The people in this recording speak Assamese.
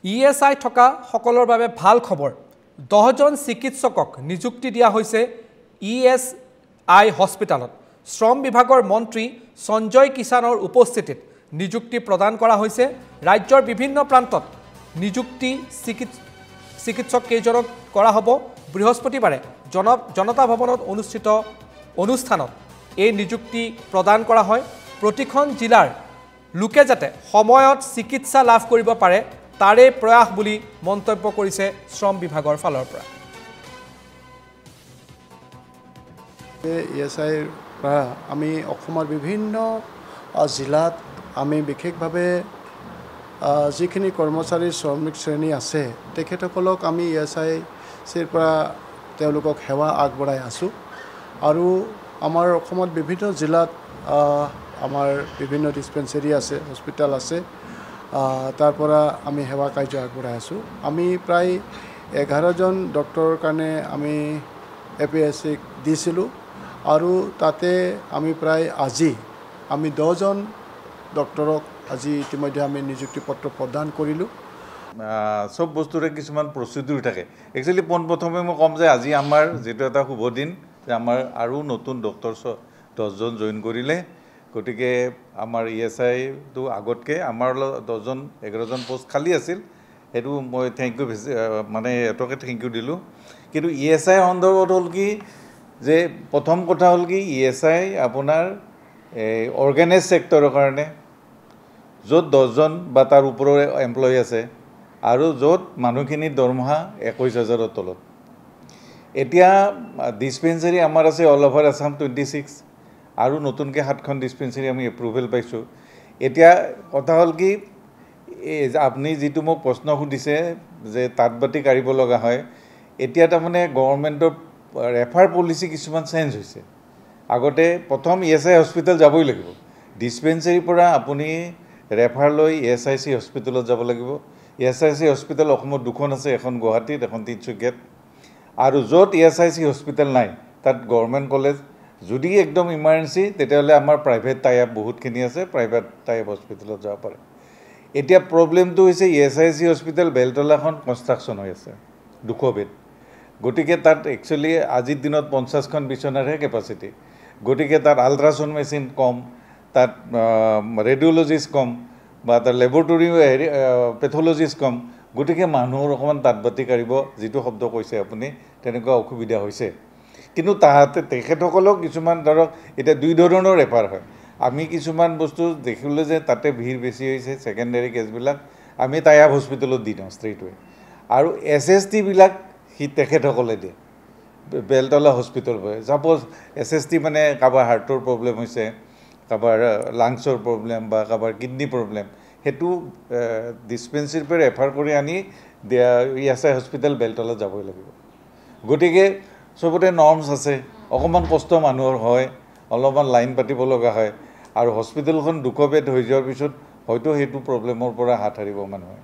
ESI থকা সকলৰ বাবে ভাল খবৰ 10 জন চিকিৎসকক নিযুক্তি দিয়া হৈছে ESI হস্পিটালত শ্ৰম বিভাগৰ মন্ত্ৰী সঞ্জয় কিষাণৰ উপস্থিতিত নিযুক্তি প্ৰদান কৰা হৈছে ৰাজ্যৰ বিভিন্ন প্ৰান্তত নিযুক্তি চিকিৎসক কেইজনক কৰা হ'ব বৃহস্পতিবাৰে জনতা ভৱনত অনুষ্ঠিত অনুষ্ঠানত এই নিযুক্তি প্ৰদান কৰা হয় প্ৰতিখন জিলাৰ লোকে যাতে সময়ত চিকিৎসা লাভ কৰিব পাৰে তাৰে প্ৰয়াস বুলি মন্তব্য কৰিছে শ্ৰম বিভাগৰ ফালৰ পৰা ESI আমি অসমৰ বিভিন্ন জিলাত আমি বিশেষভাৱে যিখিনি কৰ্মচাৰী শ্ৰমিক শ্ৰেণী আছে তেখেতসকলক আমি ESI ৰ পৰা তেওঁলোকক সেৱা আগবঢ়াই আছো আৰু আমাৰ অসমত বিভিন্ন জিলাত আমাৰ বিভিন্ন ডিসপেন্সাৰী আছে হস্পিটাল আছে তাৰ পৰা আমি সেৱা কাৰ্য আগবঢ়াই আছো আমি প্ৰায় 11 জন ডক্টৰৰ কাৰণে আমি APSC দিছিলো আৰু তাতে আমি প্ৰায় আজি আমি 10 জন ডক্টৰক আজি ইতিমধ্যে আমি নিযুক্তি পত্ৰ প্ৰদান কৰিলো সব বস্তুৰে কিছুমান প্ৰচিডিউৰ থাকে একচুয়ালি প্ৰথমে মই কম যে আজি আমাৰ যেটো এটা শুভ দিন যে আমাৰ আৰু নতুন ডক্টৰ 10 জন জয়েন কৰিলে গটিকে আমাৰ ESI তো আগতকে আমাৰ 10 জন 11 জন পোষ্ট খালি আছিল এটো মই থ্যাংক ইউ মানে এটকে থ্যাংক ইউ দিলো কিন্তু ESI সন্দৰ্ভত হল কি যে প্ৰথম কথা হল কি ESI আপোনাৰ অৰ্গানাইজ সেক্টৰৰ কাৰণে য'ত 10 জন বা তাৰ ওপৰৰ এমপ্লয়ি আছে আৰু য'ত মানুহখিনিৰ দৰমহা 21000 ৰ তলত এতিয়া ডিসপেন্সাৰী আমাৰ আছে অল ওভাৰ আসাম 26 আৰু নতুনকৈ 7খন ডিসপেন্সাৰী আমি এপ্ৰুভেল পাইছো এতিয়া কথা হল কি আপুনি যেটো মোক প্ৰশ্ন সুধিছে যে তাতবাতি কাৰিব লগা হয় এতিয়া তাৰ মানে গভৰ্ণমেন্টৰ ৰেফাৰ পলিসি কিছুমান চেঞ্জ হৈছে আগতে প্ৰথম ESI হস্পিটাল যাবই লাগিব ডিসপেন্সাৰী পৰা আপুনি ৰেফাৰ লৈ ESIC হস্পিটালত যাব লাগিব ESIC হস্পিটাল অসমত দুখন আছে এখন গুৱাহাটীত এখন তিনচুকীয়াত আৰু য'ত ESIC হস্পিটাল নাই তাত গভৰ্ণমেন্ট কলেজ যদি একদম ইমাৰ্জেন্সি তেতিয়ালে আমাৰ প্ৰাইভেট টাইপ বহুতখিনি আছে প্ৰাইভেট টাইপ হস্পিটালত যাব পাৰে এতিয়া প্ৰবলেমটো হৈছে ESIC হস্পিটাল বেলতলাখন কনষ্ট্ৰাকচন হৈ আছে 200 বেড গটিকে তাত একচুয়ালি আজিৰ দিনত 50খন বিছনাৰহে কেপাসিটি গটিকে তাত আল্ট্ৰাসাউন্ড মেচিন কম তাত ৰেডিঅলজিষ্ট কম বা তাত ল্যাবৰেটৰি পেথলজিষ্ট কম গটিকে মানুহৰ অকমান তাতবাতি কাৰিব যেটো শব্দ কৈছে আপুনি তেনেকুৱা অসুবিধা হৈছে কিন্তু তাহাতে তেখেতসকলক কিছুমান ধৰক এটা দুই ধৰণৰ ৰেফাৰ হয় আমি কিছুমান বস্তু দেখিলে যে তাতে ভিৰ বেছি হৈছে সেকেন্ডাৰী কেছবিলাক আমি টাইপ হস্পিটালত দি দিওঁ ষ্ট্ৰেইট ওয়ে আৰু SST বিলাক হি তেখেতসকলে দিয়ে বেলতলা হস্পিটাল হয় সাপোজ SST মানে কাবাৰ হাৰ্টৰ প্ৰবলেম হৈছে কাবাৰ লাংছৰ প্ৰবলেম বা কাবাৰ কিডনি প্ৰবলেম হেতু ডিসপেন্সাৰী পৰা ৰেফাৰ কৰি আনি ESI হস্পিটাল বেলতলা যাবই লাগিব গটিকে সবতে নৰ্মছ আছে অকমান কষ্ট মানুহৰ হয় অলপমান লাইন পাতিব লগা হয় আৰু হস্পিটালখন 200 বেড হৈ যোৱাৰ পিছত হয়তো হেতু প্ৰবলেমৰ পৰা হাত হাৰিব মানুহে